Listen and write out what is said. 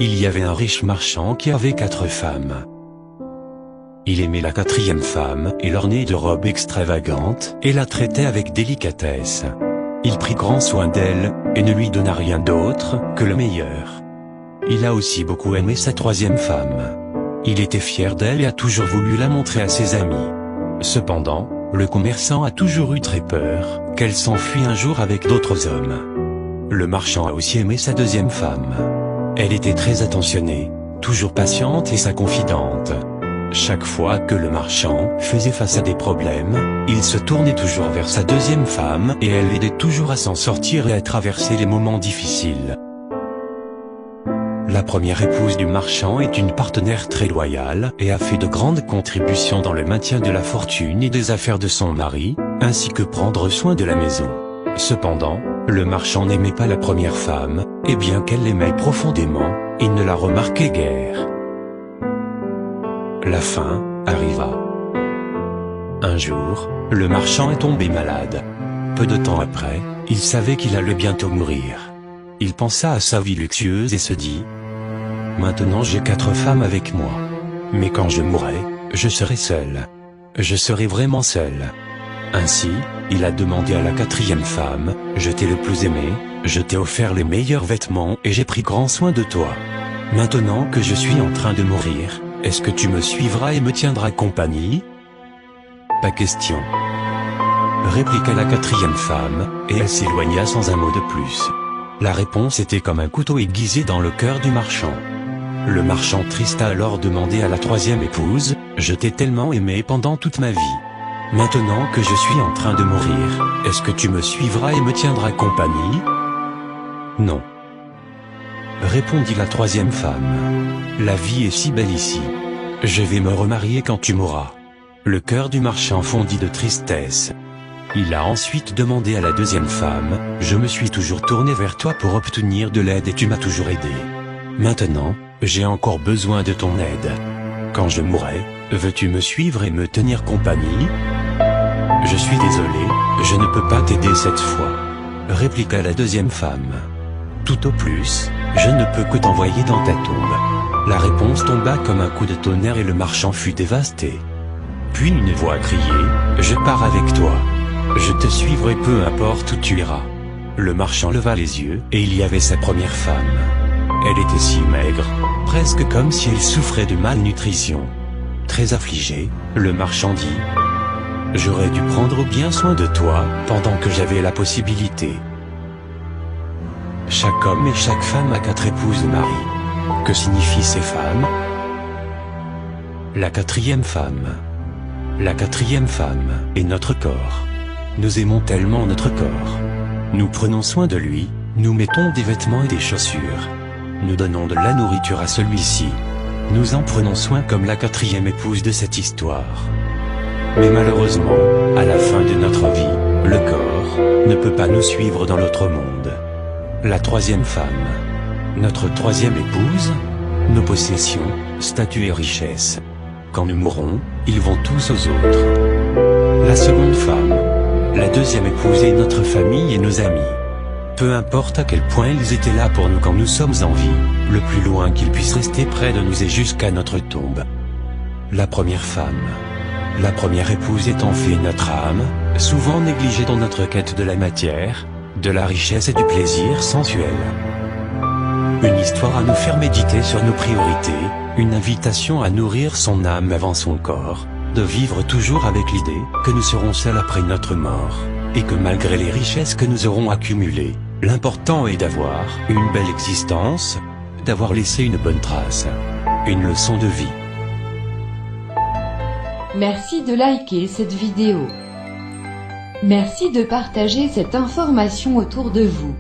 Il y avait un riche marchand qui avait 4 femmes. Il aimait la 4e femme et l'ornait de robes extravagantes et la traitait avec délicatesse. Il prit grand soin d'elle et ne lui donna rien d'autre que le meilleur. Il a aussi beaucoup aimé sa 3e femme. Il était fier d'elle et a toujours voulu la montrer à ses amis. Cependant, le commerçant a toujours eu très peur qu'elle s'enfuit un jour avec d'autres hommes. Le marchand a aussi aimé sa 2e femme. Elle était très attentionnée, toujours patiente et sa confidente. Chaque fois que le marchand faisait face à des problèmes, il se tournait toujours vers sa 2e femme et elle l'aidait toujours à s'en sortir et à traverser les moments difficiles. La première épouse du marchand est une partenaire très loyale et a fait de grandes contributions dans le maintien de la fortune et des affaires de son mari, ainsi que prendre soin de la maison. Cependant, le marchand n'aimait pas la première femme, et bien qu'elle l'aimait profondément, il ne la remarquait guère. La fin arriva. Un jour, le marchand est tombé malade. Peu de temps après, il savait qu'il allait bientôt mourir. Il pensa à sa vie luxueuse et se dit: maintenant j'ai 4 femmes avec moi. Mais quand je mourrai, je serai seul. Je serai vraiment seul. Ainsi, il a demandé à la 4e femme: je t'ai le plus aimé, je t'ai offert les meilleurs vêtements et j'ai pris grand soin de toi. Maintenant que je suis en train de mourir, est-ce que tu me suivras et me tiendras compagnie? Pas question, répliqua la 4e femme, et elle s'éloigna sans un mot de plus. La réponse était comme un couteau aiguisé dans le cœur du marchand. Le marchand triste a alors demandé à la 3e épouse: je t'ai tellement aimé pendant toute ma vie. Maintenant que je suis en train de mourir, est-ce que tu me suivras et me tiendras compagnie? Non, répondit la 3e femme. La vie est si belle ici. Je vais me remarier quand tu mourras. Le cœur du marchand fondit de tristesse. Il a ensuite demandé à la 2e femme: je me suis toujours tourné vers toi pour obtenir de l'aide et tu m'as toujours aidé. Maintenant, j'ai encore besoin de ton aide. Quand je mourrai, veux-tu me suivre et me tenir compagnie? Je suis désolé, je ne peux pas t'aider cette fois, répliqua la 2e femme. Tout au plus, je ne peux que t'envoyer dans ta tombe. La réponse tomba comme un coup de tonnerre et le marchand fut dévasté. Puis une voix criait: je pars avec toi. Je te suivrai peu importe où tu iras. Le marchand leva les yeux et il y avait sa première femme. Elle était si maigre, presque comme si elle souffrait de malnutrition. Très affligé, le marchand dit: j'aurais dû prendre bien soin de toi pendant que j'avais la possibilité. Chaque homme et chaque femme a 4 épouses ou maris. Que signifient ces femmes? La 4e femme. La 4e femme est notre corps. Nous aimons tellement notre corps. Nous prenons soin de lui, nous mettons des vêtements et des chaussures. Nous donnons de la nourriture à celui-ci. Nous en prenons soin comme la 4e épouse de cette histoire. Mais malheureusement, à la fin de notre vie, le corps ne peut pas nous suivre dans l'autre monde. La 3e femme. Notre 3e épouse. Nos possessions, statut et richesses. Quand nous mourrons, ils vont tous aux autres. La seconde femme. La 2e épouse est notre famille et nos amis. Peu importe à quel point ils étaient là pour nous quand nous sommes en vie, le plus loin qu'ils puissent rester près de nous est jusqu'à notre tombe. La première femme. La première épouse est en fait notre âme, souvent négligée dans notre quête de la matière, de la richesse et du plaisir sensuel. Une histoire à nous faire méditer sur nos priorités, une invitation à nourrir son âme avant son corps, de vivre toujours avec l'idée que nous serons seuls après notre mort, et que malgré les richesses que nous aurons accumulées, l'important est d'avoir une belle existence, d'avoir laissé une bonne trace, une leçon de vie. Merci de liker cette vidéo. Merci de partager cette information autour de vous.